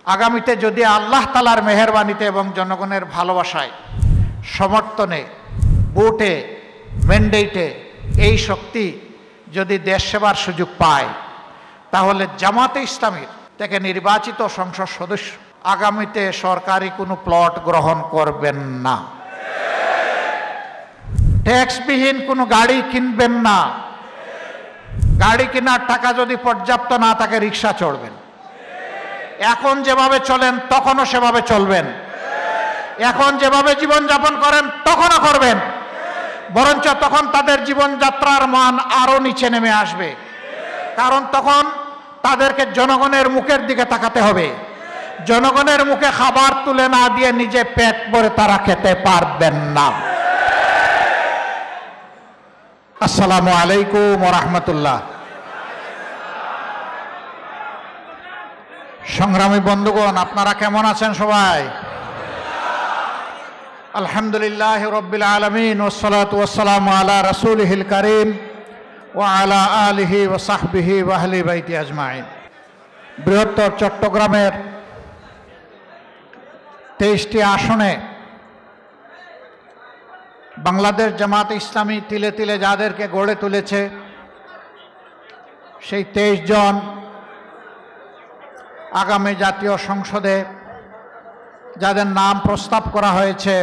আগামীতে যদি আল্লাহ তাআলার মেহেরবানিতে এবং জনগণের ভালোবাসায়, সমর্থনে, ভোটে, ম্যান্ডেটে এই শক্তি যদি দেশ সেবার সুযোগ পায়, তাহলে জামাতে ইসলামীর থেকে নির্বাচিত সংসদ সদস্য আগামীতে সরকারি কোনো প্লট গ্রহণ করবেন না, ট্যাক্সবিহীন কোনো গাড়ি কিনবেন না। গাড়ি কেনার টাকা যদি পর্যাপ্ত না থাকে রিক্সা চড়বেন। এখন যেভাবে চলেন তখনও সেভাবে চলবেন। এখন যেভাবে জীবনযাপন করেন তখনও করবেন, বরঞ্চ তখন তাদের জীবনযাত্রার মান আরও নিচে নেমে আসবে। কারণ তখন তাদেরকে জনগণের মুখের দিকে তাকাতে হবে। জনগণের মুখে খাবার তুলে না দিয়ে নিজে পেট ভরে তারা খেতে পারবেন না। আসসালামু আলাইকুম ওয়া রাহমাতুল্লাহ। সংগ্রামী বন্ধুগণ, আপনারা কেমন আছেন সবাই? আলহামদুলিল্লাহ রাব্বিল আলামিন ওয়াসসালাতু ওয়াসসালামু আলা রাসূলিহিল কারীম ওয়া আলা আলিহি ওয়া সাহবিহি ওয়া আহলি বাইতি আজমাইন। বৃহত্তর চট্টগ্রামের 23টি আসনে বাংলাদেশ জামাতে ইসলামী তিলে তিলে যাদেরকে গড়ে তুলেছে, সেই 23 জন আগামী জাতীয় সংসদে যাদের নাম প্রস্তাব করা হয়েছে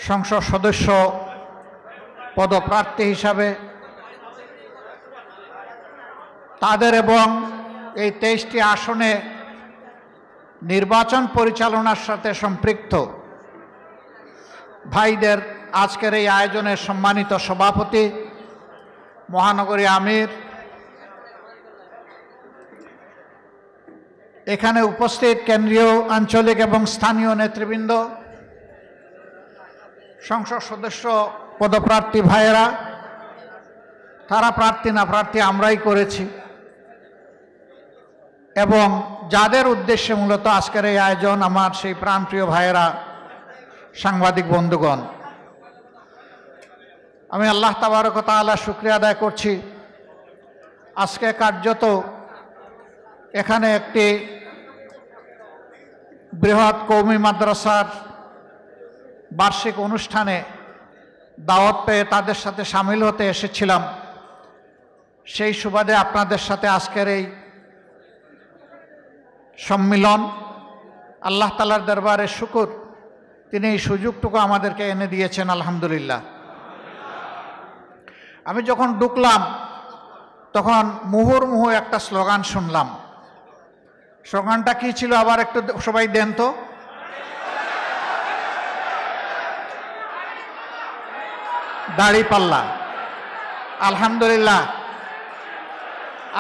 সংসদ সদস্য পদপ্রার্থী হিসাবে, তাদের এবং এই 23টি আসনে নির্বাচন পরিচালনার সাথে সম্পৃক্ত ভাইদের আজকের এই আয়োজনের সম্মানিত সভাপতি, মহানগরী আমির, এখানে উপস্থিত কেন্দ্রীয়, আঞ্চলিক এবং স্থানীয় নেতৃবৃন্দ, সংসদ সদস্য পদপ্রার্থী ভাইয়েরা, তারা প্রার্থী না প্রার্থী আমরাই করেছি, এবং যাদের উদ্দেশ্যে মূলত আজকের এই আয়োজন, আমার সেই প্রাণপ্রিয় ভাইয়েরা, সাংবাদিক বন্ধুগণ, আমি আল্লাহ তাবারক ওয়া তাআলা শুকরিয়া আদায় করছি। আজকে কার্যত এখানে একটি বৃহৎ কওমি মাদ্রাসার বার্ষিক অনুষ্ঠানে দাওয়াত পেয়ে তাদের সাথে সামিল হতে এসেছিলাম। সেই সুবাদে আপনাদের সাথে আজকের এই সম্মিলন, আল্লাহ তাআলার দরবারে শুকর, তিনি এই সুযোগটুকু আমাদেরকে এনে দিয়েছেন, আলহামদুলিল্লাহ। আমি যখন ঢুকলাম তখন মুহুর্মুহু একটা স্লোগান শুনলাম। স্লোগানটা কি ছিল আবার একটু সবাই দেন তো? দাড়িপাল্লা। আলহামদুলিল্লাহ,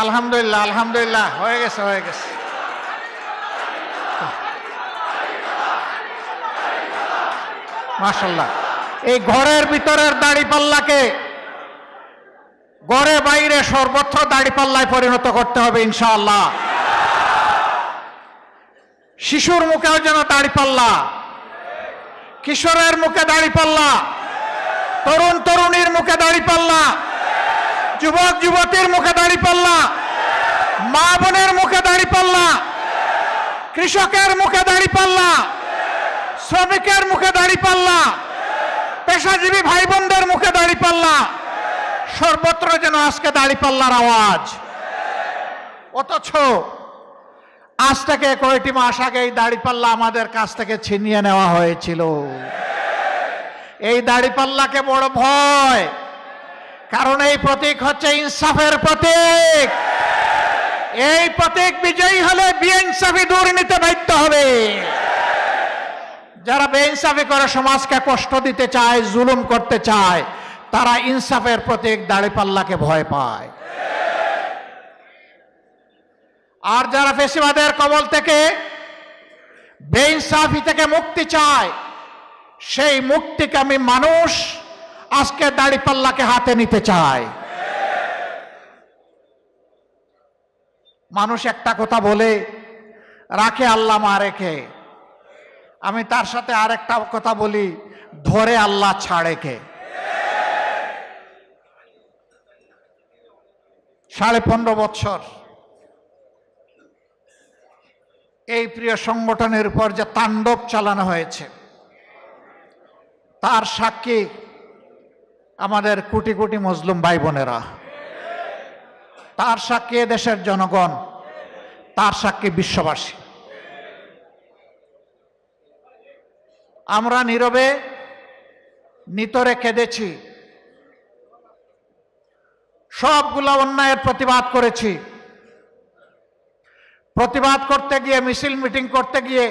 আলহামদুলিল্লাহ, আলহামদুলিল্লাহ, হয়ে গেছে, হয়ে গেছে। মাশাআল্লাহ। এই ঘরের ভিতরের দাড়িপাল্লাকে ঘরে বাইরে সর্বত্র দাড়িপাল্লায় পরিণত করতে হবে ইনশাআল্লাহ। শিশুর মুখেও যেন দাড়িপাল্লা, কিশোরের মুখে দাড়িপাল্লা, তরুণ তরুণীর মুখে দাড়িপাল্লা, যুবক যুবতীর মুখে দাড়িপাল্লা, মা বোনের মুখে দাড়িপাল্লা, কৃষকের মুখে দাড়িপাল্লা, শ্রমিকের মুখে দাড়িপাল্লা, পেশাজীবী ভাই বোনদের মুখে দাড়িপাল্লা, সর্বত্র যেন আজকে দাড়িপাল্লার আওয়াজ। অথচ আজ থেকে কয়েকটি মাস আগে এই দাড়িপাল্লা আমাদের কাছ থেকে ছিনিয়ে নেওয়া হয়েছিল। এই দাড়িপাল্লাকে বড় ভয়, কারণ এই প্রতীক হচ্ছে ইনসাফের প্রতীক। এই প্রতীক বিজয়ী হলে বেইনসাফি দূর নিতে বাধ্য হবে। যারা বেইনসাফি করে সমাজকে কষ্ট দিতে চায়, জুলুম করতে চায়, তারা ইনসাফের প্রতীক দাড়িপাল্লাকে ভয় পায়। আর যারা ফ্যাসিবাদের কবল থেকে, বেইনসাফি থেকে মুক্তি চায়, সেই মুক্তিকামী মানুষ আজকে দাড়িপাল্লাকে হাতে নিতে চায়। মানুষ একটা কথা বলে, রাখে আল্লাহ মারে কে। আমি তার সাথে আরেকটা কথা বলি, ধরে আল্লাহ ছাড়ে কে। 15.5 বছর এই প্রিয় সংগঠনের উপর যে তাণ্ডব চালানো হয়েছে তার সাক্ষী আমাদের কোটি কোটি মুসলিম ভাই বোনেরা, তার সাক্ষী দেশের জনগণ, তার সাক্ষী বিশ্ববাসী। আমরা নীরবে নিতরে কেঁদেছি, সবগুলা অন্যায়ের প্রতিবাদ করেছি। প্রতিবাদ করতে গিয়ে, মিছিল মিটিং করতে গিয়ে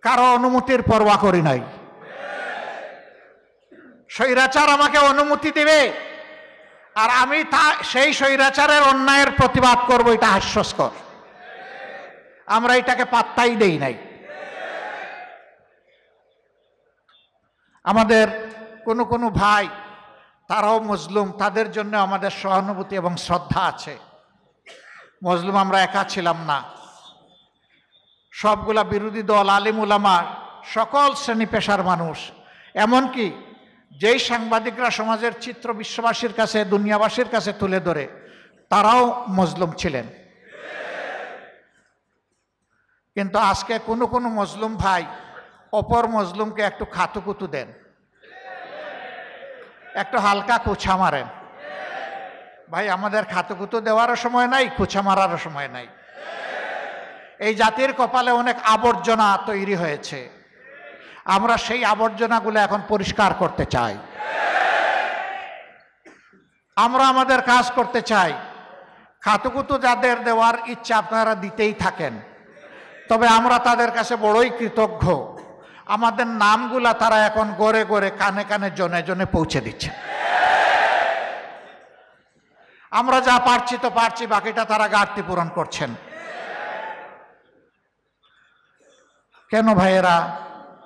কারো অনুমতির পরোয়া করি নাই। স্বৈরাচার আমাকে অনুমতি দেবে আর আমি সেই স্বৈরাচারের অন্যায়ের প্রতিবাদ করব, এটা হাস্যস্কর। আমরা এটাকে পাত্তাই দেই নাই। আমাদের কোনো ভাই, তারাও মুসলিম, তাদের জন্য আমাদের সহানুভূতি এবং শ্রদ্ধা আছে। মুসলিম আমরা একা ছিলাম না, সবগুলা বিরোধী দল, আলিম উলামা, সকল শ্রেণী পেশার মানুষ, এমনকি যেই সাংবাদিকরা সমাজের চিত্র বিশ্ববাসীর কাছে, দুনিয়াবাসীর কাছে তুলে ধরে, তারাও মুসলিম ছিলেন। কিন্তু আজকে কোনো মুসলিম ভাই অপর মুসলিমকে একটু খাতুকুতু দেন, একটু হালকা কুছা মারেন। ভাই, আমাদের খাতুকুতু দেওয়ারও সময় নাই, কুছা মারারও সময় নাই। এই জাতির কপালে অনেক আবর্জনা তৈরি হয়েছে, আমরা সেই আবর্জনাগুলো এখন পরিষ্কার করতে চাই। আমরা আমাদের কাজ করতে চাই। খাতুকুতু যাদের দেওয়ার ইচ্ছা আপনারা দিতেই থাকেন, তবে আমরা তাদের কাছে বড়ই কৃতজ্ঞ। আমাদের নামগুলা তারা এখন গড়ে গড়ে, কানে কানে, জনে জনে পৌঁছে দিচ্ছে। আমরা যা পারছি তো পারছি, বাকিটা তারা ঘাটতি পূরণ করছেন। কেন ভাইয়েরা?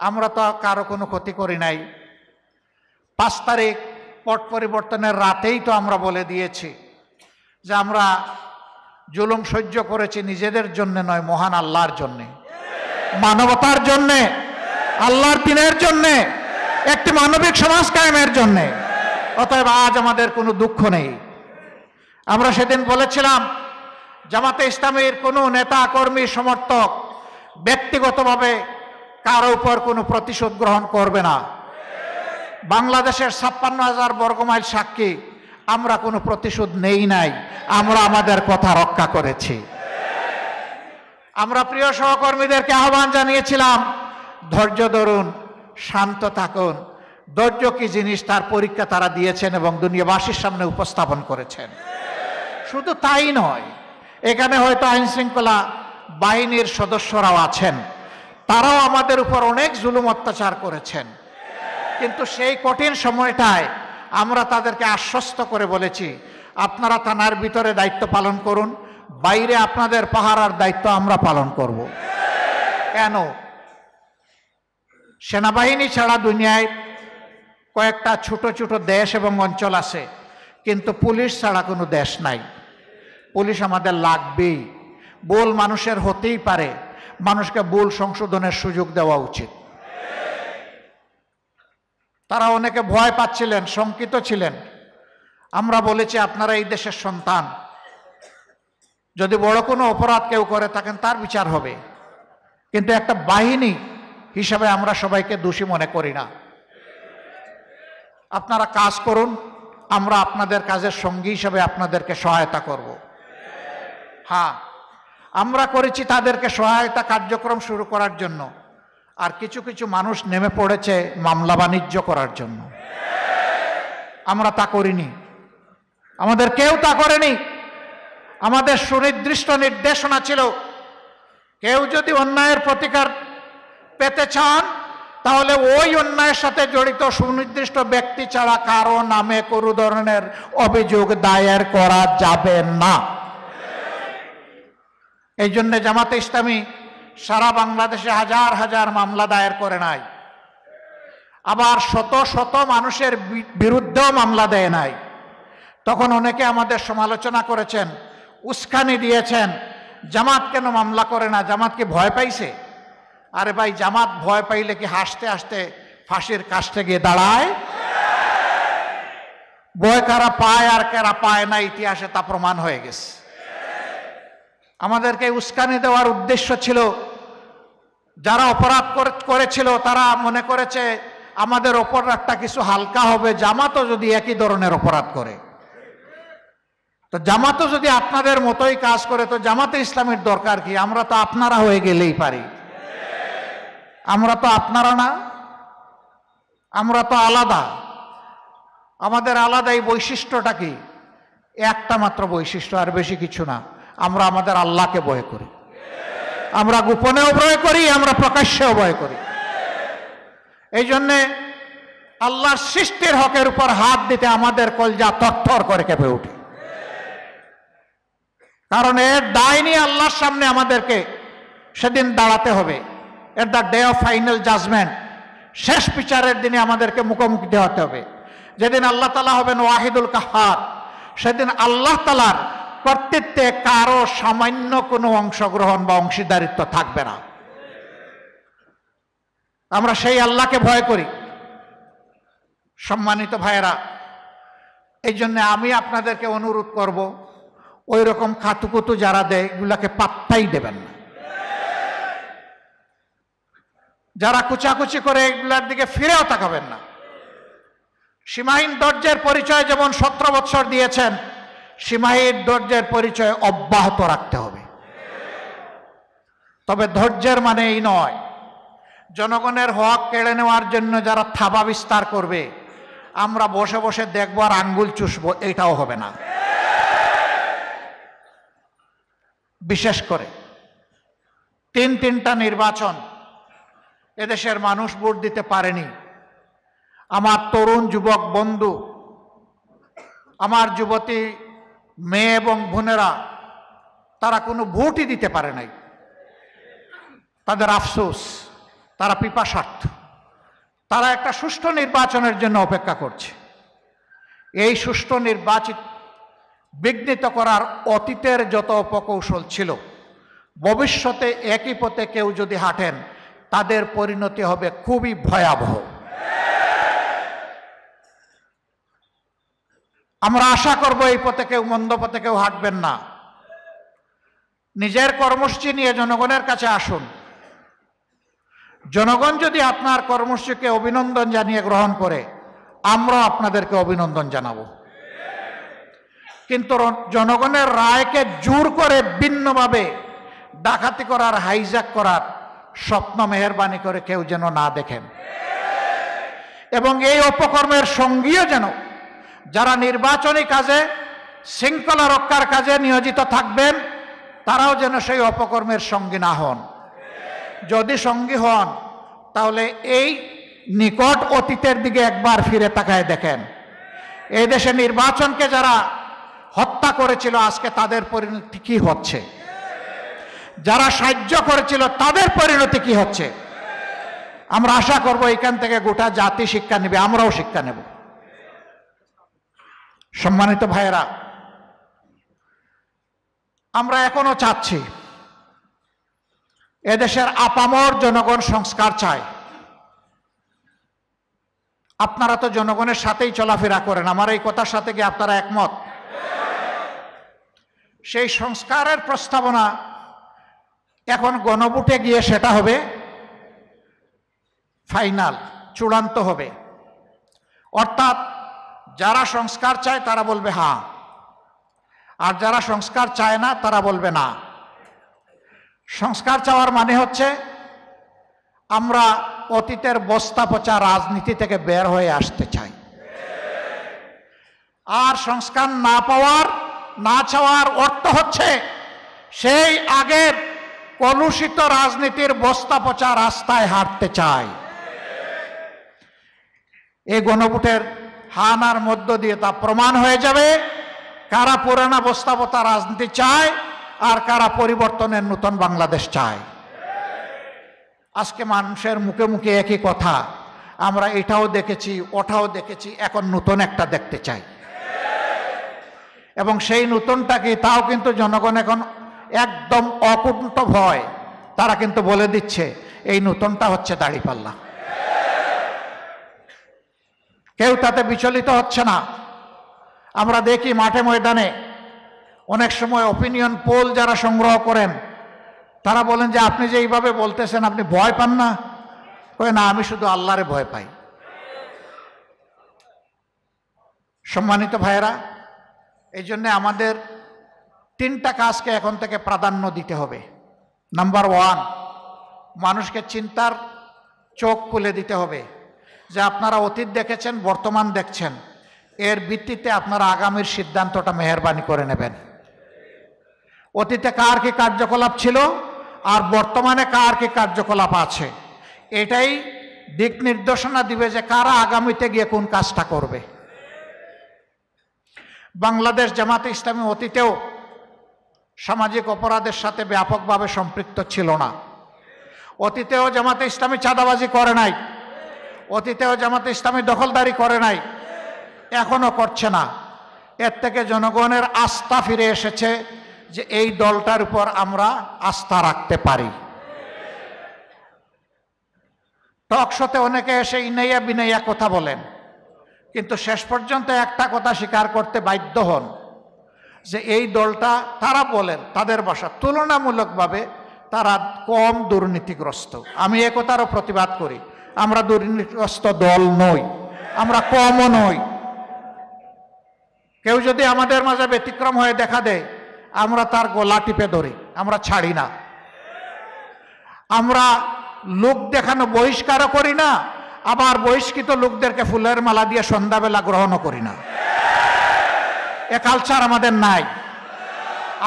আমরা তো কারো কোনো ক্ষতি করি নাই। 5 তারিখ পট পরিবর্তনের রাতেই তো আমরা বলে দিয়েছি যে আমরা জুলুম সহ্য করেছি নিজেদের জন্য নয়, মহান আল্লাহর জন্যে, মানবতার জন্যে, আল্লাহর দিনের জন্যে, একটি মানবিক সমাজ কায়েমের জন্যে। অতএব আজ আমাদের কোনো দুঃখ নেই। আমরা সেদিন বলেছিলাম জামাতে ইসলামীর কোনো নেতা, কর্মী, সমর্থক ব্যক্তিগতভাবে কারো উপর কোনো প্রতিশোধ গ্রহণ করবে না। বাংলাদেশের 56,000 বর্গমাইল সাক্ষী, আমরা কোনো প্রতিশোধ নেই নাই, আমরা আমাদের কথা রক্ষা করেছি। আমরা প্রিয় সহকর্মীদেরকে আহ্বান জানিয়েছিলাম, ধৈর্য ধরুন, শান্ত থাকুন। ধৈর্য কি জিনিস তার পরীক্ষা তারা দিয়েছেন এবং দুনিয়াবাসীর সামনে উপস্থাপন করেছেন। শুধু তাই নয়, এখানে হয়তো আইন শৃঙ্খলা বাহিনীর সদস্যরাও আছেন, তারাও আমাদের উপর অনেক জুলুম অত্যাচার করেছেন। কিন্তু সেই কঠিন সময়টায় আমরা তাদেরকে আশ্বস্ত করে বলেছি, আপনারা থানার ভিতরে দায়িত্ব পালন করুন, বাইরে আপনাদের পাহারার দায়িত্ব আমরা পালন করব। কেন? সেনাবাহিনী ছাড়া দুনিয়ায় কয়েকটা ছোট ছোট দেশ এবং অঞ্চল আছে, কিন্তু পুলিশ ছাড়া কোনো দেশ নাই। পুলিশ আমাদের লাগবেই। ভুল মানুষের হতেই পারে, মানুষকে ভুল সংশোধনের সুযোগ দেওয়া উচিত। তারা অনেকে ভয় পাচ্ছিলেন, শঙ্কিত ছিলেন। আমরা বলেছি, আপনারা এই দেশের সন্তান, যদি বড় কোনো অপরাধ কেউ করে থাকেন তার বিচার হবে, কিন্তু একটা বাহিনী হিসাবে আমরা সবাইকে দোষী মনে করি না। আপনারা কাজ করুন, আমরা আপনাদের কাজের সঙ্গী হিসাবে আপনাদেরকে সহায়তা করব। হ্যাঁ, আমরা করেছি তাদেরকে সহায়তা কার্যক্রম শুরু করার জন্য, আর কিছু কিছু মানুষ নেমে পড়েছে মামলা বাণিজ্য করার জন্য। আমরা তা করিনি, আমাদের কেউ তা করেনি। আমাদের সুনির্দিষ্ট নির্দেশনা ছিল, কেউ যদি অন্যায়ের প্রতিকার পেতে চান তাহলে ওই অন্যায়ের সাথে জড়িত সুনির্দিষ্ট ব্যক্তি ছাড়া কারো নামে কোনো ধরনের অভিযোগ দায়ের করা যাবে না। এই জন্য জামাতে ইসলামী সারা বাংলাদেশে হাজার হাজার মামলা দায়ের করে নাই, আবার শত শত মানুষের বিরুদ্ধেও মামলা দেয় নাই। তখন অনেকে আমাদের সমালোচনা করেছেন, উস্কানি দিয়েছেন, জামাত কেন মামলা করে না, জামাত কি ভয় পাইছে? আরে ভাই, জামাত ভয় পাইলে কি হাসতে হাসতে ফাঁসির কাস্টে গিয়ে দাঁড়ায়? ভয় কারা পায় আর কারা পায় না, ইতিহাসে তা প্রমাণ হয়ে গেছে। আমাদেরকে উস্কানি দেওয়ার উদ্দেশ্য ছিল, যারা অপরাধ করেছিল তারা মনে করেছে আমাদের অপরাধটা কিছু হালকা হবে, জামাতও যদি একই ধরনের অপরাধ করে। তো জামাতও যদি আপনাদের মতোই কাজ করে তো জামাতে ইসলামের দরকার কি? আমরা তো আপনারা হয়ে গেলেই পারি। আমরা তো আপনারা না, আমরা তো আলাদা। আমাদের আলাদা এই বৈশিষ্ট্যটা কি? একটা মাত্র বৈশিষ্ট্য, আর বেশি কিছু না। আমরা আমাদের আল্লাহকে ভয় করি। আমরা গোপনেও ভয় করি, আমরা প্রকাশ্যেও ভয় করি। এই জন্যে আল্লাহর সৃষ্টির হকের উপর হাত দিতে আমাদের কলজা থরথর করে কেঁপে ওঠে। কারণ এর দায় নিয়ে আল্লাহর সামনে আমাদেরকে সেদিন দাঁড়াতে হবে। At the day of final judgement, শেষ বিচারের দিনে আমাদেরকে মুখোমুখি হতে হবে। যেদিন আল্লাহ তাআলা হবেন ওয়াহিদুল কাহ্হার, সেদিন আল্লাহ তাআলার কর্তৃত্বে কারো সামান্য কোনো অংশগ্রহণ বা অংশীদারিত্ব থাকবে না। আমরা সেই আল্লাহকে ভয় করি। সম্মানিত ভাইয়েরা, এই জন্য আমি আপনাদেরকে অনুরোধ করব, ওই রকম খাতুকুতু যারা দেয় এগুলাকে পাত্তাই দেবেন না। যারা কুচাকুচি করে এগুলার দিকে ফিরেও তাকাবেন না। সীমাহীন ধৈর্যের পরিচয় যেমন 17 বৎসর দিয়েছেন, সীমাহীন ধৈর্যের পরিচয় অব্যাহত রাখতে হবে। তবে ধৈর্যের মানে এই নয় জনগণের হক কেড়ে নেওয়ার জন্য যারা থাবা বিস্তার করবে আমরা বসে বসে দেখবো আর আঙ্গুল চুষবো, এটাও হবে না। বিশেষ করে তিনটা নির্বাচন এদেশের মানুষ ভোট দিতে পারেনি। আমার তরুণ যুবক বন্ধু, আমার যুবতী মেয়ে এবং বোনেরা, তারা কোনো ভোটই দিতে পারে নাই। তাদের আফসোস, তারা পিপাসার্থ, তারা একটা সুষ্ঠু নির্বাচনের জন্য অপেক্ষা করছে। এই সুষ্ঠু নির্বাচিত বিঘ্নিত করার অতীতের যত অপকৌশল ছিল, ভবিষ্যতে একই পথে কেউ যদি হাঁটেন তাদের পরিণতি হবে খুবই ভয়াবহ। আমরা আশা করব এই পথে কেউ, মন্দ পথে কেউ হাঁটবেন না। নিজের কর্মসূচি নিয়ে জনগণের কাছে আসুন। জনগণ যদি আপনার কর্মসূচিকে অভিনন্দন জানিয়ে গ্রহণ করে, আমরা আপনাদেরকে অভিনন্দন জানাবো। কিন্তু জনগণের রায়কে জোর করে ভিন্নভাবে ডাকাতি করার, হাইজ্যাক করার স্বপ্ন মেহেরবানি করে কেউ যেন না দেখেন। এবং এই অপকর্মের সঙ্গীও যেন যারা নির্বাচনী কাজে, শৃঙ্খলা রক্ষার কাজে নিয়োজিত থাকবেন, তারাও যেন সেই অপকর্মের সঙ্গী না হন। যদি সঙ্গী হন তাহলে এই নিকট অতীতের দিকে একবার ফিরে তাকায় দেখেন। এই দেশে নির্বাচনকে যারা হত্যা করেছিল আজকে তাদের পরিণতি কি হচ্ছে, যারা সাহায্য করেছিল তাদের পরিণতি কি হচ্ছে। আমরা আশা করব এখান থেকে গোটা জাতি শিক্ষা নেবে, আমরাও শিক্ষা নেব। সম্মানিত ভাইয়েরা, আমরা এখনো চাচ্ছি এদেশের আপামর জনগণ সংস্কার চায়। আপনারা তো জনগণের সাথেই চলাফেরা করেন, আমার এই কথার সাথে কি আপনারা একমত? সেই সংস্কারের প্রস্তাবনা এখন গণভোটে গিয়ে সেটা হবে ফাইনাল, চূড়ান্ত হবে। অর্থাৎ যারা সংস্কার চায় তারা বলবে হ্যাঁ, আর যারা সংস্কার চায় না তারা বলবে না। সংস্কার চাওয়ার মানে হচ্ছে আমরা অতীতের বস্তা পচা রাজনীতি থেকে বের হয়ে আসতে চাই। আর সংস্কার না চাওয়ার অর্থ হচ্ছে সেই আগের কলুষিত রাজনীতির বস্তা পচা রাস্তায় হাঁটতে চাই। এই গণভোটের হানার মধ্য দিয়ে তা প্রমাণ হয়ে যাবে কারা পুরানা বস্তা পচা রাজনীতি চায় আর কারা পরিবর্তনের নতুন বাংলাদেশ চায়। আজকে মানুষের মুখে মুখে একই কথা, আমরা এটাও দেখেছি ওটাও দেখেছি, এখন নতুন একটা দেখতে চাই। এবং সেই নতুনটাকে তাও কিন্তু জনগণ এখন একদম অকুণ্ঠ ভয়, তারা কিন্তু বলে দিচ্ছে এই নতুনটা হচ্ছে দাঁড়িপাল্লা। কেউ তাতে বিচলিত হচ্ছে না। আমরা দেখি মাঠে ময়দানে অনেক সময় অপিনিয়ন পোল যারা সংগ্রহ করেন তারা বলেন যে আপনি যে এইভাবে বলতেছেন আপনি ভয় পান না? কয় না, আমি শুধু আল্লাহরে ভয় পাই। সম্মানিত ভাইয়েরা, এই জন্য আমাদের 3টা কাজকে এখন থেকে প্রাধান্য দিতে হবে। নাম্বার 1, মানুষকে চিন্তার চোখ খুলে দিতে হবে যে আপনারা অতীত দেখেছেন, বর্তমান দেখছেন, এর ভিত্তিতে আপনারা আগামীর সিদ্ধান্তটা মেহেরবানি করে নেবেন। অতীতে কার কি কার্যকলাপ ছিল আর বর্তমানে কার কি কার্যকলাপ আছে, এটাই দিক নির্দেশনা দিবে যে কারা আগামীতে গিয়ে কোন কাজটা করবে। বাংলাদেশ জামাতে ইসলামী অতীতেও সামাজিক অপরাধের সাথে ব্যাপকভাবে সম্পৃক্ত ছিল না। অতীতেও জামাতে ইসলামী চাঁদাবাজি করে নাই, অতীতেও জামাতে ইসলামী দখলদারি করে নাই, এখনো করছে না। এর থেকে জনগণের আস্থা ফিরে এসেছে যে এই দলটার উপর আমরা আস্থা রাখতে পারি। টক শোতে অনেকে এসে ইনাইয়া বিনাইয়া কথা বলেন, কিন্তু শেষ পর্যন্ত একটা কথা স্বীকার করতে বাধ্য হন যে এই দলটা, তারা বলেন তাদের ভাষা, তুলনামূলকভাবে তারা কম দুর্নীতিগ্রস্ত। আমি একথারও প্রতিবাদ করি, আমরা দুর্নীতিগ্রস্ত দল নই, আমরা কমও নই। কেউ যদি আমাদের মাঝে ব্যতিক্রম হয়ে দেখা দেয়, আমরা তার গলা টিপে ধরি, আমরা ছাড়ি না। আমরা লোক দেখানো বহিষ্কারও করি না, আবার বহিষ্কৃত লোকদেরকে ফুলের মালা দিয়ে সন্ধ্যাবেলা গ্রহণও করি না। এ কালচার আমাদের নাই।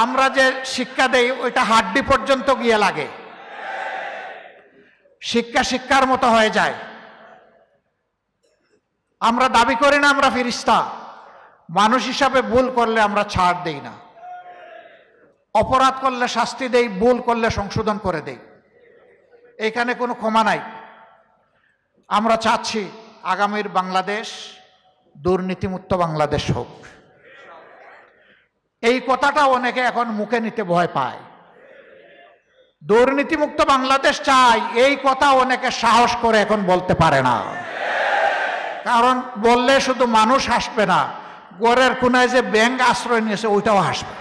আমরা যে শিক্ষা দেই ওইটা হাড্ডি পর্যন্ত গিয়ে লাগে, শিক্ষা শিক্ষার মতো হয়ে যায়। আমরা দাবি করি না আমরা ফেরেশতা, মানুষ হিসাবে ভুল করলে আমরা ছাড় দেই না, অপরাধ করলে শাস্তি দেই, ভুল করলে সংশোধন করে দেই, এখানে কোনো ক্ষমা নাই। আমরা চাচ্ছি আগামীর বাংলাদেশ দুর্নীতিমুক্ত বাংলাদেশ হোক। এই কথাটা অনেকে এখন মুখে নিতে ভয় পায়। দুর্নীতিমুক্ত বাংলাদেশ চাই, এই কথা অনেকে সাহস করে এখন বলতে পারে না। কারণ বললে শুধু মানুষ হাসবে না, গড়ের কোনায় যে ব্যাংক আশ্রয় নিয়েছে ওইটাও হাসবে।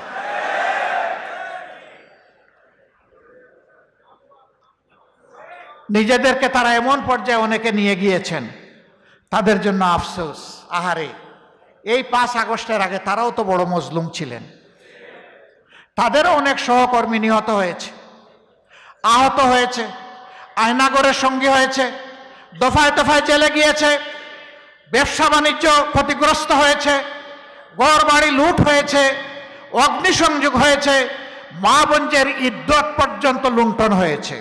নিজেদেরকে তারা এমন পর্যায়ে অনেকে নিয়ে গিয়েছেন, তাদের জন্য আফসোস। আহারে, এই 5 আগস্টের আগে তারাও তো বড় মজলুম ছিলেন, তাদেরও অনেক সহকর্মী নিহত হয়েছে, আহত হয়েছে, আয়নাগরের সঙ্গী হয়েছে, দফায় দফায় জেলে গিয়েছে, ব্যবসা বাণিজ্য ক্ষতিগ্রস্ত হয়েছে, ঘর বাড়ি লুট হয়েছে, অগ্নিসংযোগ হয়েছে, মা বোনদের ইজ্জত পর্যন্ত লুণ্ঠন হয়েছে।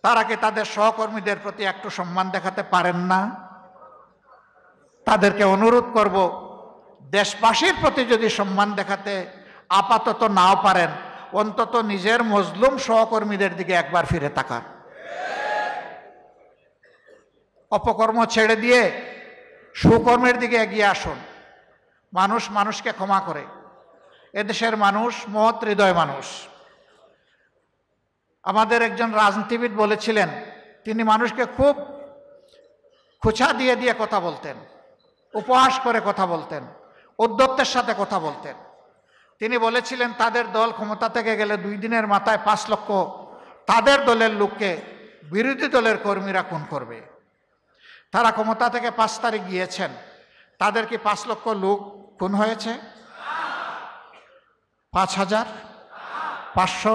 তারা কি তাদের সহকর্মীদের প্রতি একটু সম্মান দেখাতে পারেন না? তাদেরকে অনুরোধ করব, দেশবাসীর প্রতি যদি সম্মান দেখাতে আপাতত নাও পারেন, অন্তত নিজের মজলুম সহকর্মীদের দিকে একবার ফিরে তাকান। অপকর্ম ছেড়ে দিয়ে সুকর্মের দিকে এগিয়ে আসুন। মানুষ মানুষকে ক্ষমা করে। এদেশের মানুষ মহৎ হৃদয় মানুষ। আমাদের একজন রাজনীতিবিদ বলেছিলেন, তিনি মানুষকে খুব খোঁচা দিয়ে দিয়ে কথা বলতেন, উপহাস করে কথা বলতেন, উদ্ধত্তের সাথে কথা বলতেন। তিনি বলেছিলেন তাদের দল ক্ষমতা থেকে গেলে 2 দিনের মাথায় 5 লক্ষ তাদের দলের লোককে বিরোধী দলের কর্মীরা খুন করবে। তারা ক্ষমতা থেকে 5 তারিখ গিয়েছেন, তাদের কি 5 লক্ষ লোক খুন হয়েছে? 5000? 500?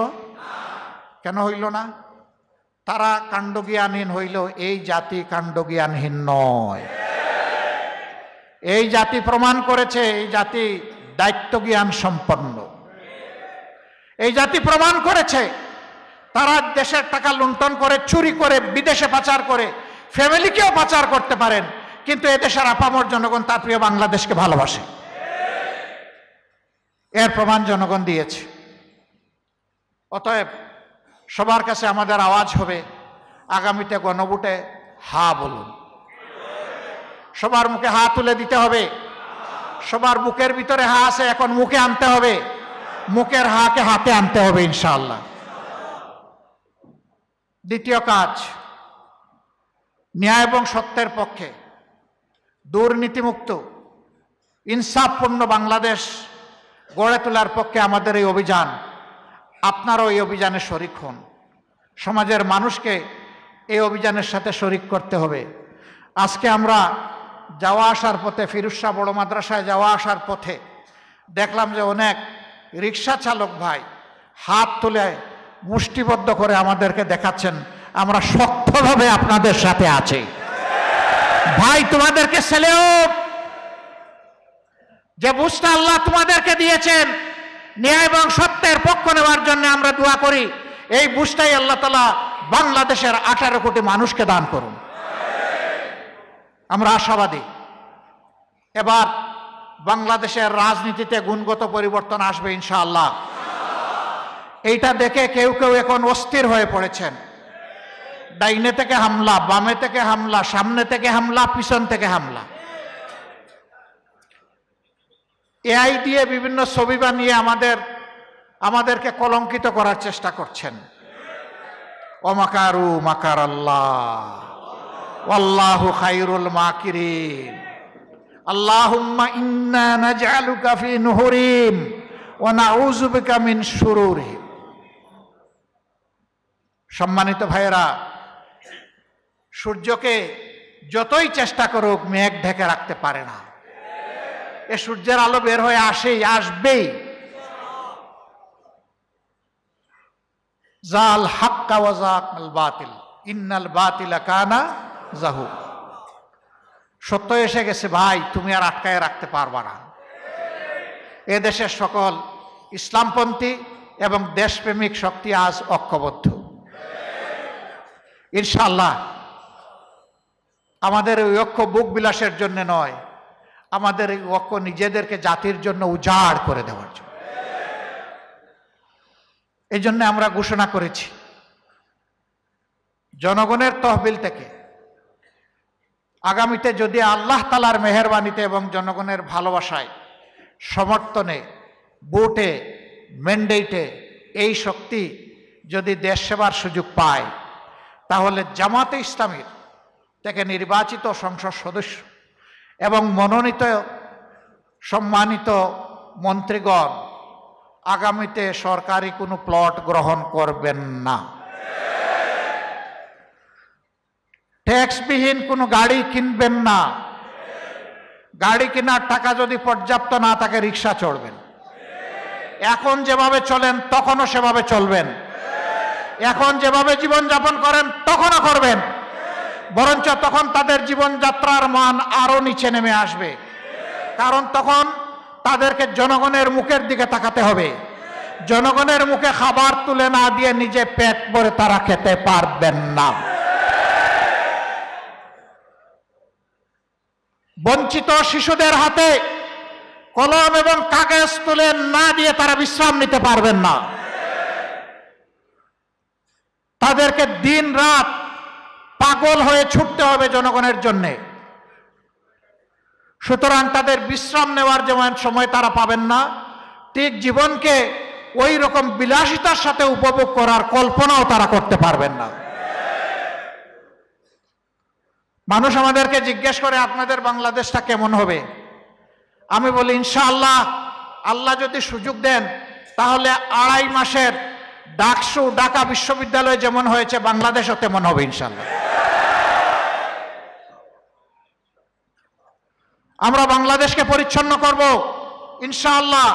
কেন হইল না? তারা কাণ্ডজ্ঞানহীন হইল, এই জাতি কাণ্ডজ্ঞানহীন নয়। এই জাতি প্রমাণ করেছে এই জাতি দায়িত্বজ্ঞান সম্পন্ন। এই জাতি প্রমাণ করেছে তারা দেশের টাকা লুণ্ঠন করে, চুরি করে, বিদেশে পাচার করে, ফ্যামিলিকেও পাচার করতে পারেন, কিন্তু এদেশের আপামর জনগণ তার প্রিয় বাংলাদেশকে ভালোবাসে। এর প্রমাণ জনগণ দিয়েছে। অতএব সবার কাছে আমাদের আওয়াজ হবে, আগামীতে গণভোটে হা বলুন। সবার মুখে হা তুলে দিতে হবে। সবার বুকের ভিতরে হা আছে, এখন মুখে আনতে হবে, মুখের হাকে হাতে আনতে হবে ইনশাআল্লাহ। দ্বিতীয় কাজ, ন্যায় এবং সত্যের পক্ষে, দুর্নীতিমুক্ত ইনসাফপূর্ণ বাংলাদেশ গড়ে তোলার পক্ষে আমাদের এই অভিযান। আপনারাও এই অভিযানে শরিক হন। সমাজের মানুষকে এই অভিযানের সাথে শরিক করতে হবে। আজকে আমরা যাওয়া আসার পথে, ফিরোজ শাহ বড় মাদ্রাসায় যাওয়া আসার পথে দেখলাম যে অনেক রিক্সা চালক ভাই হাত তুলে মুষ্টিবদ্ধ করে আমাদেরকে দেখাচ্ছেন আমরা শক্তভাবে আপনাদের সাথে আছি। ভাই, তোমাদেরকে সেলিউট। যে বুঝটা আল্লাহ তোমাদেরকে দিয়েছেন ন্যায় এবং সত্যের পক্ষ নেওয়ার জন্য আমরা দোয়া করি, এই বুঝটাই আল্লাহ তাআলা বাংলাদেশের 18 কোটি মানুষকে দান করুন। আমরা আশাবাদী এবার বাংলাদেশের রাজনীতিতে গুণগত পরিবর্তন আসবে ইনশাআল্লাহ। এইটা দেখে কেউ কেউ এখন অস্থির হয়ে পড়েছেন। ডাইনে থেকে হামলা, বামে থেকে হামলা, সামনে থেকে হামলা, পিছন থেকে হামলা। এআই দিয়ে বিভিন্ন ছবি বানিয়ে আমাদেরকে কলঙ্কিত করার চেষ্টা করছেন। ওমাকারু মাকার আল্লাহ ওয়াল্লাহু খায়রুল মাকিরিন। আল্লাহুম্মা ইন্না নাজআলুকা ফি নুহুরিম ওয়া নাউযু বিকা মিন শুরুরিহিম। সম্মানিত ভাইয়েরা, সূর্যকে যতই চেষ্টা করুক মেঘ ঢেকে রাখতে পারে না। এ সূর্যের আলো বের হয়ে আসবেই। জাল হাক্কা ওয়া যাকাল বাতিল ইন্নাল বাতিলা কানা যাহুক। সত্য এসে গেছে ভাই, তুমি আর আটকায় রাখতে পারবা না। এ দেশের সকল ইসলামপন্থী এবং দেশপ্রেমিক শক্তি আজ ঐক্যবদ্ধ। ইনশাআল্লাহ আমাদের এই ঐক্য বুক বিলাসের জন্য নয়, আমাদের এই ঐক্য নিজেদেরকে জাতির জন্য উজাড় করে দেওয়ার জন্য। এই জন্য আমরা ঘোষণা করেছি জনগণের তহবিল থেকে আগামীতে যদি আল্লাহ তাআলার মেহেরবানিতে এবং জনগণের ভালোবাসায়, সমর্থনে, ভোটে, ম্যান্ডেটে এই শক্তি যদি দেশ সেবার সুযোগ পায়, তাহলে জামাতে ইসলামীর থেকে নির্বাচিত সংসদ সদস্য এবং মনোনীত সম্মানিত মন্ত্রীগণ আগামীতে সরকারি কোনো প্লট গ্রহণ করবেন না। ট্যাক্সবিহীন কোনো গাড়ি কিনবেন না। গাড়ি কেনার টাকা যদি পর্যাপ্ত না থাকে রিক্সা চড়বেন। এখন যেভাবে চলেন তখনও সেভাবে চলবেন। এখন যেভাবে জীবনযাপন করেন তখনও করবেন, বরঞ্চ তখন তাদের জীবনযাত্রার মান আরো নিচে নেমে আসবে। কারণ তখন তাদেরকে জনগণের মুখের দিকে তাকাতে হবে। জনগণের মুখে খাবার তুলে না দিয়ে নিজে পেট ভরে তারা খেতে পারবেন না। বঞ্চিত শিশুদের হাতে কলম এবং কাগজ তুলে না দিয়ে তারা বিশ্রাম নিতে পারবেন না। তাদেরকে দিন রাত পাগল হয়ে ছুটতে হবে জনগণের জন্যে। সুতরাং তাদের বিশ্রাম নেওয়ার যেমন সময় তারা পাবেন না, ঠিক জীবনকে ওই রকম বিলাসিতার সাথে উপভোগ করার কল্পনাও তারা করতে পারবেন না। মানুষ আমাদেরকে জিজ্ঞেস করে আপনাদের বাংলাদেশটা কেমন হবে। আমি বলি ইনশাআল্লাহ, আল্লাহ যদি সুযোগ দেন তাহলে 2.5 মাসের ডাকসু ঢাকা বিশ্ববিদ্যালয় যেমন হয়েছে বাংলাদেশও তেমন হবে ইনশাআল্লাহ। আমরা বাংলাদেশকে পরিচ্ছন্ন করব ইনশাআল্লাহ।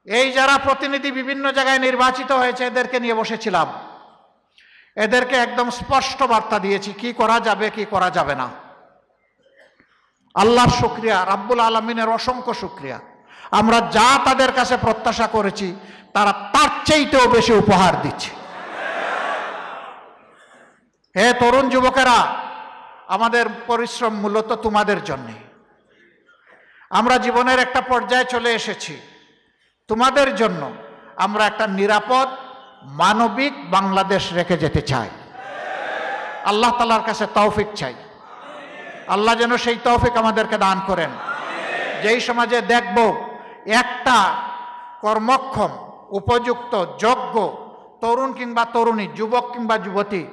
এই যারা প্রতিনিধি বিভিন্ন জায়গায় নির্বাচিত হয়েছে এদেরকে নিয়ে বসেছিলাম, এদেরকে একদম স্পষ্ট বার্তা দিয়েছি কি করা যাবে কি করা যাবে না। আল্লাহর শুকরিয়া, রাব্বুল আলামিনের অসংখ্য শুকরিয়া, আমরা যা তাদের কাছে প্রত্যাশা করেছি তারা তার চাইতেও বেশি উপহার দিচ্ছে। হে তরুণ যুবকেরা, আমাদের পরিশ্রম মূলত তোমাদের জন্য। আমরা জীবনের একটা পর্যায়ে চলে এসেছি, তোমাদের জন্য আমরা একটা নিরাপদ মানবিক বাংলাদেশ রেখে যেতে চাই। আল্লাহ তাআলার কাছে তৌফিক চাই। আল্লাহ যেন সেই তৌফিক আমাদেরকে দান করেন। যেই সমাজে দেখব একটা কর্মক্ষম, উপযুক্ত, যোগ্য তরুণ কিংবা তরুণী, যুবক কিংবা যুবতী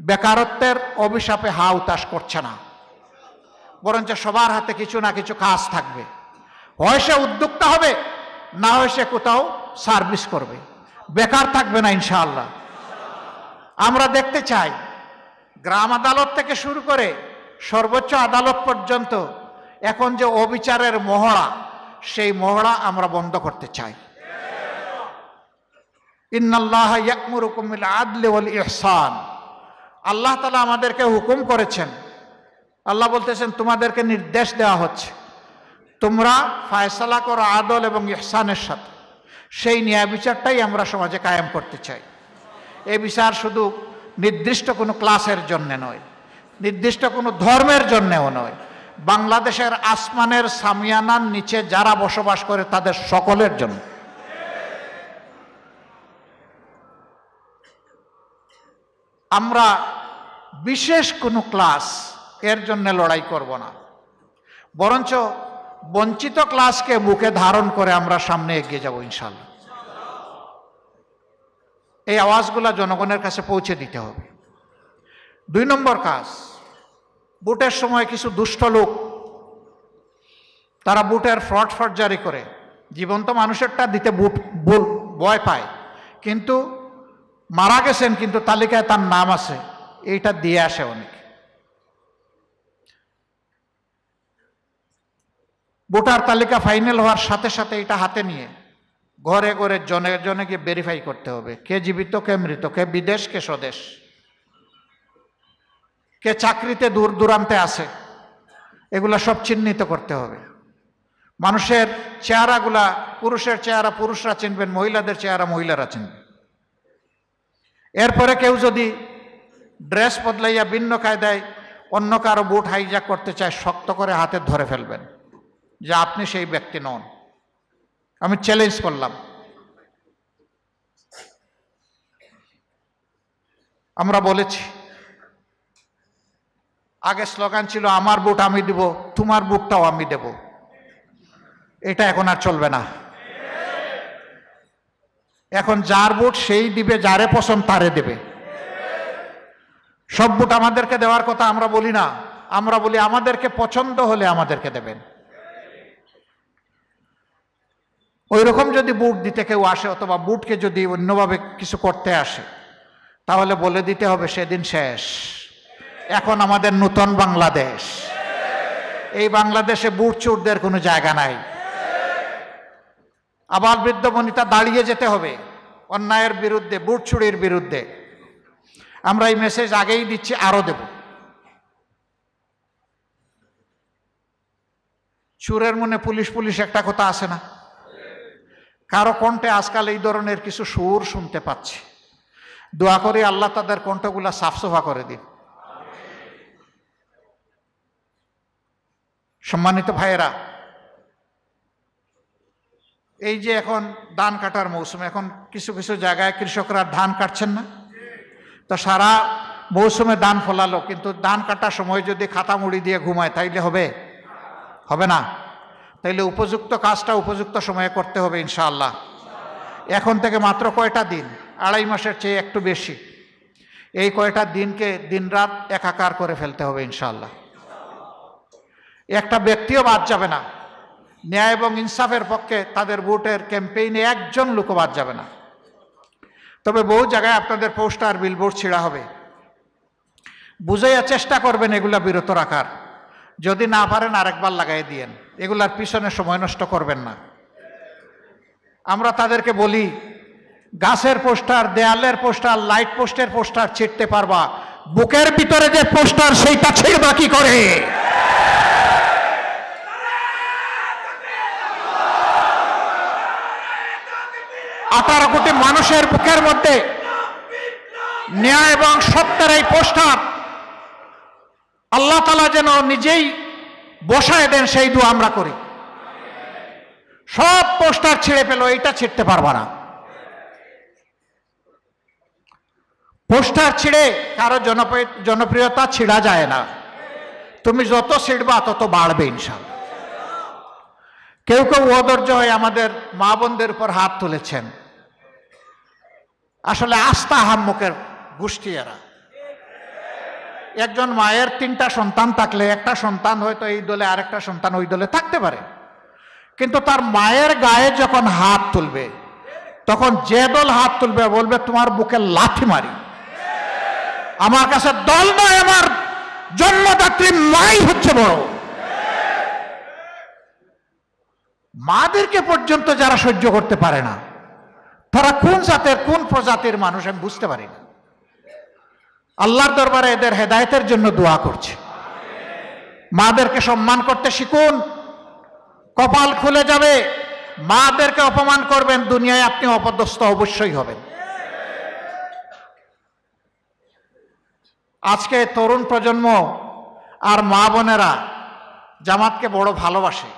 বেকারত্বের অভিশাপে হা উতাস করছে না, বরঞ্চ সবার হাতে কিছু না কিছু কাজ থাকবে, হয় সে উদ্যোক্তা হবে, না হয় সে কোথাও সার্ভিস করবে, বেকার থাকবে না ইনশাআল্লাহ। আমরা দেখতে চাই গ্রাম আদালত থেকে শুরু করে সর্বোচ্চ আদালত পর্যন্ত এখন যে অবিচারের মহড়া, সেই মহড়া আমরা বন্ধ করতে চাই। ইন্নাল্লাহা ইয়া'মুরুকুম বিল আদলি ওয়াল ইহসান, আল্লাহ তাআলা আমাদেরকে হুকুম করেছেন। আল্লাহ বলতেছেন তোমাদেরকে নির্দেশ দেওয়া হচ্ছে তোমরা ফায়সালা করো আদল এবং ইহসানের সাথে। সেই ন্যায় বিচারটাই আমরা সমাজে কায়েম করতে চাই। এই বিচার শুধু নির্দিষ্ট কোনো ক্লাসের জন্যে নয়, নির্দিষ্ট কোনো ধর্মের জন্যেও নয়, বাংলাদেশের আসমানের সামিয়ানার নিচে যারা বসবাস করে তাদের সকলের জন্য। আমরা বিশেষ কোনো ক্লাস এর জন্য লড়াই করব না, বরঞ্চ বঞ্চিত ক্লাসকে বুকে ধারণ করে আমরা সামনে এগিয়ে যাব ইনশাআল্লাহ। এই আওয়াজগুলা জনগণের কাছে পৌঁছে দিতে হবে। 2 নম্বর কাজ, বুটের সময় কিছু দুষ্ট লোক তারা বুটের ফ্রড জারি করে, জীবন্ত মানুষেরটা দিতে বুট ভয় পায়, কিন্তু মারা গেছেন কিন্তু তালিকায় তার নাম আছে, এইটা দিয়ে আসে অনেক। ভোটার তালিকা ফাইনাল হওয়ার সাথে সাথে এটা হাতে নিয়ে ঘরে ঘরে জনে জনে গিয়ে ভেরিফাই করতে হবে কে জীবিত, কে মৃত, কে বিদেশ, কে স্বদেশ, কে চাকরিতে দূর দূরান্তে আছে, এগুলা সব চিহ্নিত করতে হবে। মানুষের চেহারাগুলা, পুরুষের চেহারা পুরুষরা চিনবেন, মহিলাদের চেহারা মহিলারা চিনবেন। এরপরে কেউ যদি ড্রেস বদলাইয়া ভিন্ন কায়দায় অন্য কারো বুট হাইজ্যাক করতে চায়, শক্ত করে হাতে ধরে ফেলবেন যে আপনি সেই ব্যক্তি নন। আমি চ্যালেঞ্জ করলাম। আমরা বলেছি, আগে স্লোগান ছিল আমার বুট আমি দিব, তোমার বুটটাও আমি দেব। এটা এখন আর চলবে না। এখন যার বুট সেই দিবে, যারে পছন্দ তারে দেবে। সব বুট আমাদেরকে দেওয়ার কথা আমরা বলি না, আমরা বলি আমাদেরকে পছন্দ হলে আমাদেরকে দেবেন। ওই রকম যদি বুট দিতে কেউ আসে, অথবা বুটকে যদি অন্যভাবে কিছু করতে আসে, তাহলে বলে দিতে হবে সেদিন শেষ। এখন আমাদের নতুন বাংলাদেশ, এই বাংলাদেশে বুট চোরদের কোনো জায়গা নাই। আবার বৃদ্ধ বনিতা দাঁড়িয়ে যেতে হবে অন্যায়ের বিরুদ্ধে, বুট চুরির বিরুদ্ধে। আমরা এই মেসেজ আগেই দিচ্ছি, আরো দেব। চুরের মনে পুলিশ পুলিশ একটা কথা আছে না? কারো কণ্ঠে আজকাল এই ধরনের কিছু সুর শুনতে পাচ্ছি। দোয়া করে আল্লাহ তাদের কণ্ঠগুলা সাফসুফা করে দিন। সম্মানিত ভাইয়েরা, এই যে এখন ধান কাটার মৌসুম, এখন কিছু কিছু জায়গায় কৃষকরা ধান কাটছেন না, তো সারা মৌসুমে ধান ফলালো, কিন্তু ধান কাটার সময় যদি খাতা মুড়ি দিয়ে ঘুমায় তাইলে হবে? হবে না। তাইলে উপযুক্ত কাজটা উপযুক্ত সময়ে করতে হবে ইনশাআল্লাহ। এখন থেকে মাত্র কয়টা দিন, 2.5 মাসের চেয়ে একটু বেশি, এই কয়টা দিনকে দিনরাত একাকার করে ফেলতে হবে ইনশাআল্লাহ। একটা ব্যক্তিও বাদ যাবে না। ন্যায় এবং ইনসাফের পক্ষে তাদের ভোটের ক্যাম্পেইনে একজন লোকও বাদ যাবে না। তবে বহু জায়গায় আপনাদের পোস্টার বিলবোর্ড ছিঁড়া হবে, বুঝাইয়া চেষ্টা করবেন এগুলা বিরত রাখার। যদি না পারেন আরেকবার লাগাই দিয়েন, এগুলার পিছনে সময় নষ্ট করবেন না। আমরা তাদেরকে বলি, গাছের পোস্টার, দেয়ালের পোস্টার, লাইট পোস্টের পোস্টার ছিঁড়তে পারবা, বুকের ভিতরে যে পোস্টার সেইটা ছিঁড়বা কি করে? 18 কোটি মানুষের বুকের মধ্যে ন্যায় এবং সত্যের এই পোস্টার আল্লাহ তাআলা যেন নিজেই বসায় দেন, সেই দোয়া আমরা করি। সব পোস্টার ছিঁড়ে ফেলো, এইটা ছিঁড়তে পারবা না। পোস্টার ছিঁড়ে কারো জনপ্রিয়তা ছিঁড়া যায় না। তুমি যত ছিঁড়বা তত বাড়বে ইনশাআল্লাহ। কেউ কেউ অধৈর্য হয়ে আমাদের মা বোনদের উপর হাত তুলেছেন। আসলে আস্থা হাম্মুকের গোষ্ঠী এরা। একজন মায়ের 3টা সন্তান থাকলে একটা সন্তান হয়তো এই দলে, আরেকটা সন্তান ওই দলে থাকতে পারে, কিন্তু তার মায়ের গায়ে যখন হাত তুলবে, তখন যে দল হাত তুলবে বলবে তোমার বুকে লাথি মারি। আমার কাছে দল নয়, আমার জন্মদাত্রী মাই হচ্ছে বড়। মাদেরকে পর্যন্ত যারা সহ্য করতে পারে না, তারা কোন জাতের কোন প্রজাতির মানুষ আমি বুঝতে পারি না। আল্লাহর দরবারে এদের হেদায়েতের জন্য দোয়া করছি। মাদেরকে সম্মান করতে শিখুন, কপাল খুলে যাবে। মাদেরকে অপমান করবেন, দুনিয়ায় আপনি অপদস্থ অবশ্যই হবেন। আজকে তরুণ প্রজন্ম আর মা বোনেরা জামাতকে বড় ভালোবাসে।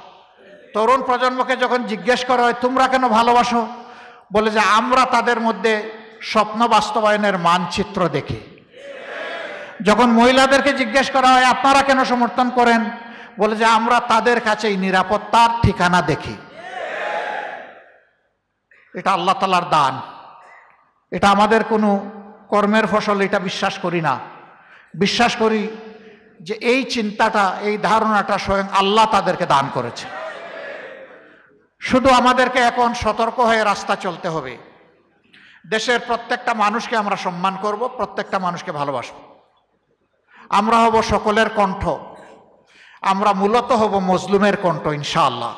তরুণ প্রজন্মকে যখন জিজ্ঞেস করা হয় তোমরা কেন ভালোবাসো, বলে যে আমরা তাদের মধ্যে স্বপ্ন বাস্তবায়নের মানচিত্র দেখি। যখন মহিলাদেরকে জিজ্ঞেস করা হয় আপনারা কেন সমর্থন করেন, বলে যে আমরা তাদের কাছেই নিরাপত্তার ঠিকানা দেখি। এটা আল্লাহ তাআলার দান, এটা আমাদের কোনো কর্মের ফসল, এটা বিশ্বাস করি না। বিশ্বাস করি যে এই চিন্তাটা, এই ধারণাটা স্বয়ং আল্লাহ তাদেরকে দান করেছে। শুধু আমাদেরকে এখন সতর্ক হয়ে রাস্তা চলতে হবে। দেশের প্রত্যেকটা মানুষকে আমরা সম্মান করব, প্রত্যেকটা মানুষকে ভালোবাসব। আমরা হব সকলের কণ্ঠ, আমরা মূলত হব মজলুমের কণ্ঠ ইনশাআল্লাহ।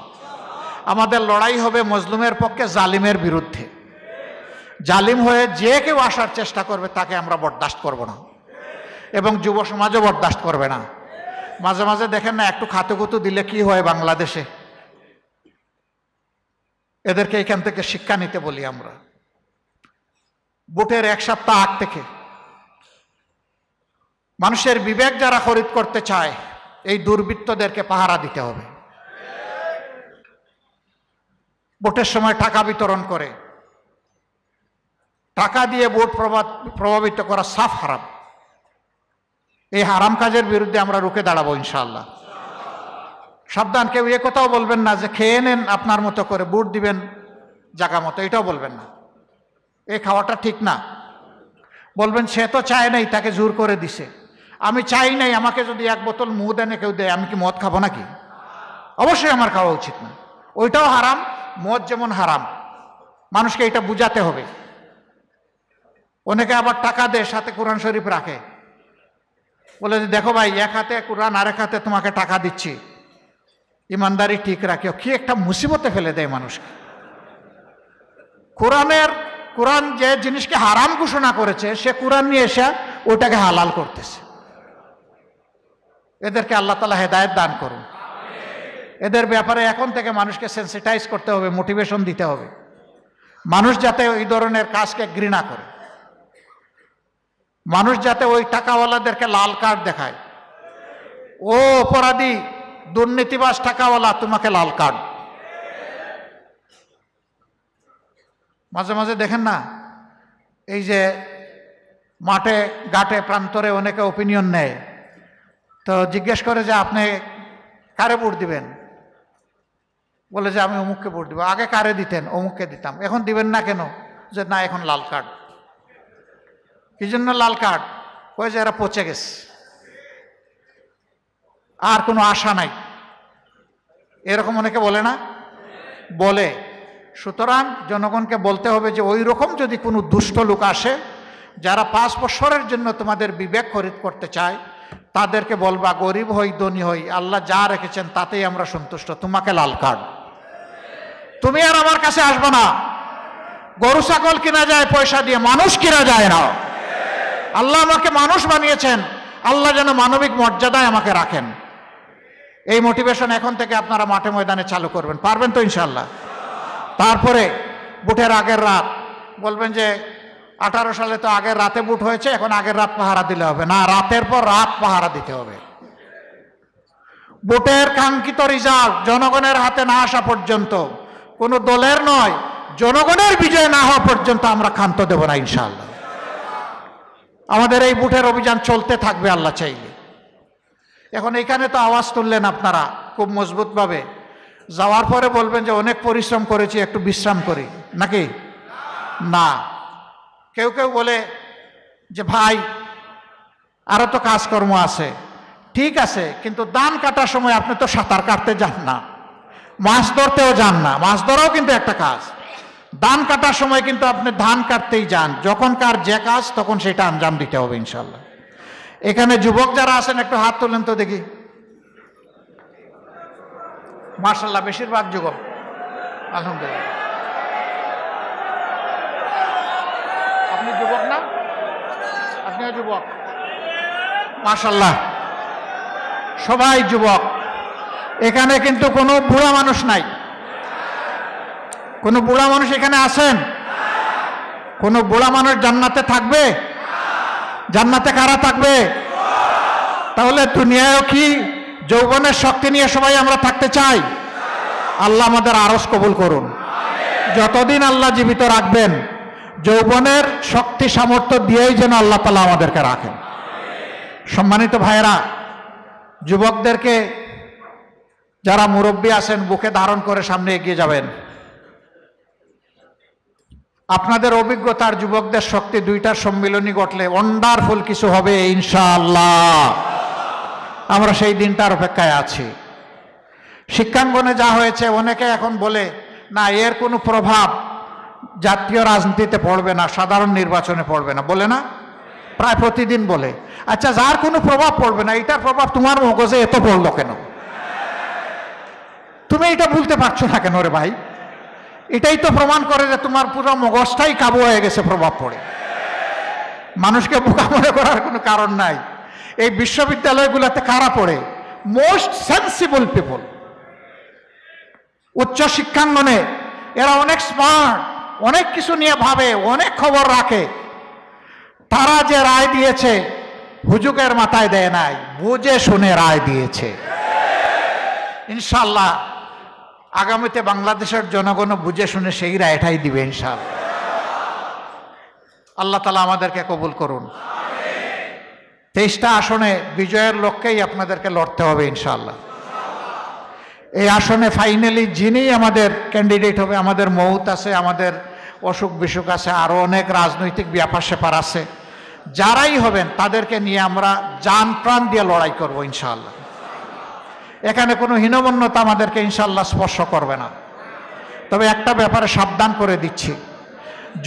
আমাদের লড়াই হবে মজলুমের পক্ষে, জালিমের বিরুদ্ধে। জালিম হয়ে যে কেউ আসার চেষ্টা করবে তাকে আমরা বরদাস্ত করব না, এবং যুব সমাজও বরদাস্ত করবে না। মাঝে মাঝে দেখেন না, একটু খাতুকুতু দিলে কি হয় বাংলাদেশে। এদেরকে এখান থেকে শিক্ষা নিতে বলি আমরা। ভোটের এক সপ্তাহ আগ থেকে মানুষের বিবেক যারা খরিদ করতে চায়, এই দুর্বৃত্তদেরকে পাহারা দিতে হবে। ভোটের সময় টাকা বিতরণ করে, টাকা দিয়ে ভোট প্রভাবিত করা সাফ হারাম। এই হারাম কাজের বিরুদ্ধে আমরা রুখে দাঁড়াবো ইনশাআল্লাহ। সাবধান, কেউ এ কথাও বলবেন না যে খেয়ে নেন আপনার মতো করে, ভোট দিবেন জায়গা মতো, এটাও বলবেন না। এই খাওয়াটা ঠিক না। বলবেন সে তো চায় নাই, তাকে জোর করে দিছে। আমি চাই নাই, আমাকে যদি এক বোতল মদ এনে কেউ দেয়, আমি কি মদ খাবো নাকি? অবশ্যই আমার খাওয়া উচিত না। ওইটাও হারাম, মদ যেমন হারাম। মানুষকে এটা বুঝাতে হবে। অনেকে আবার টাকা দেয়, সাথে কোরআন শরীফ রাখে, বলে যে দেখো ভাই, এক হাতে কোরআন আরেক হাতে তোমাকে টাকা দিচ্ছি, ইমানদারি ঠিক রাখিও। কি একটা মুসিবতে ফেলে দেয় মানুষকে। কোরআন যে জিনিসকে হারাম ঘোষণা করেছে, সে কোরআন নিয়ে এসে ওটাকে হালাল করতেছে। এদেরকে আল্লাহ তাআলা হেদায়েত দান করুন। এদের ব্যাপারে এখন থেকে মানুষকে সেন্সিটাইজ করতে হবে, মোটিভেশন দিতে হবে। মানুষ যাতে ওই ধরনের কাজকে ঘৃণা করে, মানুষ যাতে ওই টাকাওয়ালাদেরকে লাল কার্ড দেখায়, ও অপরাধী দুর্নীতিবাজ টাকাওয়ালা, তোমাকে লাল কার্ড। মাঝে মাঝে দেখেন না, এই যে মাঠে ঘাটে প্রান্তরে অনেকে ওপিনিয়ন নেয়, তো জিজ্ঞেস করে যে আপনি কারে ভোট দিবেন, বলে যে আমি অমুককে ভোট দিব। আগে কারে দিতেন? অমুককে দিতাম। এখন দিবেন না কেন? যে না, এখন লাল কার্ড। কি জন্য লাল কার্ড? কয় যে এরা পচে গেছে, আর কোনো আশা নাই। এরকম অনেকে বলে না, বলে। সুতরাং জনগণকে বলতে হবে যে ওই রকম যদি কোনো দুষ্ট লোক আসে, যারা 5 বছরের জন্য তোমাদের বিবেক খরিদ করতে চায়, তাদেরকে বলবা গরিব হই ধনী হই, আল্লাহ যা রেখেছেন তাতেই আমরা সন্তুষ্ট, তোমাকে লাল কার্ড। তুমি আর আমার কাছে আসবে না। গরু ছাগল কিনা যায় পয়সা দিয়ে, মানুষ কিনা যায় না। আল্লাহ আমাকে মানুষ বানিয়েছেন, আল্লাহ যেন মানবিক মর্যাদায় আমাকে রাখেন। এই মোটিভেশন এখন থেকে আপনারা মাঠে ময়দানে চালু করবেন। পারবেন তো ইনশাআল্লাহ? তারপরে ভোটের আগের রাত বলবেন যে 18 সালে তো আগের রাতে ভোট হয়েছে, এখন আগের রাত পাহারা দিলে হবে না, রাতের পর রাত পাহারা দিতে হবে। ভোটের কাঙ্ক্ষিত রেজাল্ট জনগণের হাতে না আসা পর্যন্ত, কোনো দলের নয়, জনগণের বিজয় না হওয়া পর্যন্ত আমরা ক্ষান্ত দেব না ইনশাআল্লাহ। আমাদের এই ভোটের অভিযান চলতে থাকবে আল্লাহ চাইলে। এখন এইখানে তো আওয়াজ তুললেন আপনারা খুব মজবুতভাবে, যাওয়ার পরে বলবেন যে অনেক পরিশ্রম করেছি, একটু বিশ্রাম করি নাকি? না। কেউ কেউ বলে যে ভাই আরো তো কাজকর্ম আছে। ঠিক আছে, কিন্তু ধান কাটার সময় আপনি তো সাঁতার কাটতে যান না, মাছ ধরতেও যান না, মাছ ধরাও কিন্তু একটা কাজ। ধান কাটার সময় কিন্তু আপনি ধান কাটতেই যান, যখন কার যে কাজ তখন সেটা আঞ্জাম দিতে হবে ইনশাল্লাহ। এখানে যুবক যারা আছেন একটু হাত তোলেন তো দেখি। মাশাআল্লাহ, বেশিরভাগ যুবক, আলহামদুলিল্লাহ। আপনি যুবক না? আপনিও যুবক, মাশাআল্লাহ, সবাই যুবক। এখানে কিন্তু কোনো বুড়া মানুষ নাই। কোনো বুড়া মানুষ এখানে আছেন? কোনো বুড়া মানুষ জান্নাতে থাকবে? জান্নাতে কারা থাকবে? তাহলে দুনিয়ায়ও কি যৌবনের শক্তি নিয়ে সবাই আমরা থাকতে চাই? আল্লাহ আমাদের আরজ কবুল করুন। যতদিন আল্লাহ জীবিত রাখবেন যৌবনের শক্তি সামর্থ্য দিয়েই যেন আল্লাহ তাআলা আমাদেরকে রাখেন। সম্মানিত ভাইয়েরা, যুবকদেরকে যারা মুরব্বী আছেন বুকে ধারণ করে সামনে এগিয়ে যাবেন। আপনাদের অভিজ্ঞতার, যুবকদের শক্তি, দুইটার সম্মিলনী ঘটলে ওয়ান্ডারফুল কিছু হবে ইনশাআল্লাহ। আমরা সেই দিনটার অপেক্ষায় আছি। শিক্ষাঙ্গনে যা হয়েছে, অনেকে এখন বলে না এর কোনো প্রভাব জাতীয় রাজনীতিতে পড়বে না, সাধারণ নির্বাচনে পড়বে না, বলে না? প্রায় প্রতিদিন বলে। আচ্ছা, যার কোনো প্রভাব পড়বে না, এটার প্রভাব তোমার মগজে এত পড়লো কেন? তুমি এটা বলতে পারছো না কেন রে ভাই? এটাই তো প্রমাণ করে যে তোমার পুরো মগজটাই কাবু হয়ে গেছে প্রভাব পড়ে। মানুষকে বোকা মনে করার কোনো কারণ নাই। এই বিশ্ববিদ্যালয়গুলোতে কারা পড়ে? Most sensible people. উচ্চ শিক্ষাঙ্গনে এরা অনেক স্মার্ট, অনেক কিছু নিয়ে ভাবে, অনেক খবর রাখে। তারা যে রায় দিয়েছে হুজুকের মাথায় দেয় নাই, বুঝে শুনে রায় দিয়েছে। ইনশাআল্লাহ আগামীতে বাংলাদেশের জনগণ বুঝে শুনে সেই রায়টাই দিবে ইনশাআল্লাহ। আল্লাহ তাআলা আমাদেরকে কবুল করুন। 23টা আসনে বিজয়ের লক্ষ্যেই আপনাদেরকে লড়তে হবে ইনশাআল্লাহ। এই আসনে ফাইনালি যিনি আমাদের ক্যান্ডিডেট হবে, আমাদের মৌত আছে, আমাদের অসুখ বিসুখ আছে, আরও অনেক রাজনৈতিক ব্যাপার স্যাপার আছে, যারাই হবেন তাদেরকে নিয়ে আমরা জান প্রাণ দিয়ে লড়াই করব ইনশাআল্লাহ। এখানে কোনো হীনমন্যতা আমাদেরকে ইনশাআল্লাহ স্পর্শ করবে না। তবে একটা ব্যাপারে সাবধান করে দিচ্ছি,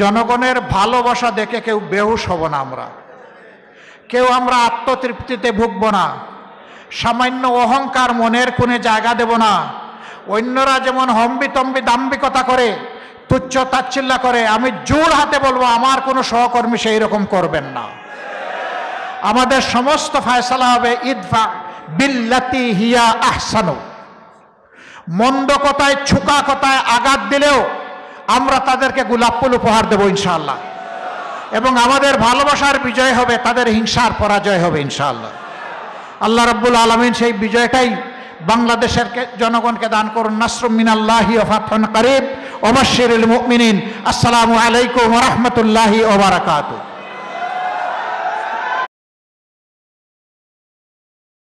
জনগণের ভালোবাসা দেখে কেউ বেহুশ হব না। কেউ আমরা আত্মতৃপ্তিতে ভুগব না, সামান্য অহংকার মনের কোণে জায়গা দেব না। অন্যরা যেমন হম্বিতম্বি দাম্ভিকতা করে, তুচ্ছ তাচ্ছিল্য করে, আমি জোর হাতে বলবো আমার কোনো সহকর্মী সেই রকম করবেন না। আমাদের সমস্ত ফয়সালা হবে ইদফা বিল্লাতি হিয়া আহসানু। মন্দ কথায়, ছুকা কথায় আঘাত দিলেও আমরা তাদেরকে গোলাপ ফুল উপহার দেবো ইনশাআল্লাহ। এবং আমাদের ভালোবাসার বিজয় হবে, তাদের হিংসার পরাজয় হবে ইনশাআল্লাহ। আল্লাহ রাব্বুল আলামিন সেই বিজয়টাই বাংলাদেশের জনগণকে দান করুন। নাসরুম মিনাল্লাহি ওয়া ফাতহুন করিব ওয়া বাশশিরিল মুমিনিন। আসসালামু আলাইকুম ওয়া রাহমাতুল্লাহি ওয়া বারাকাতুহু।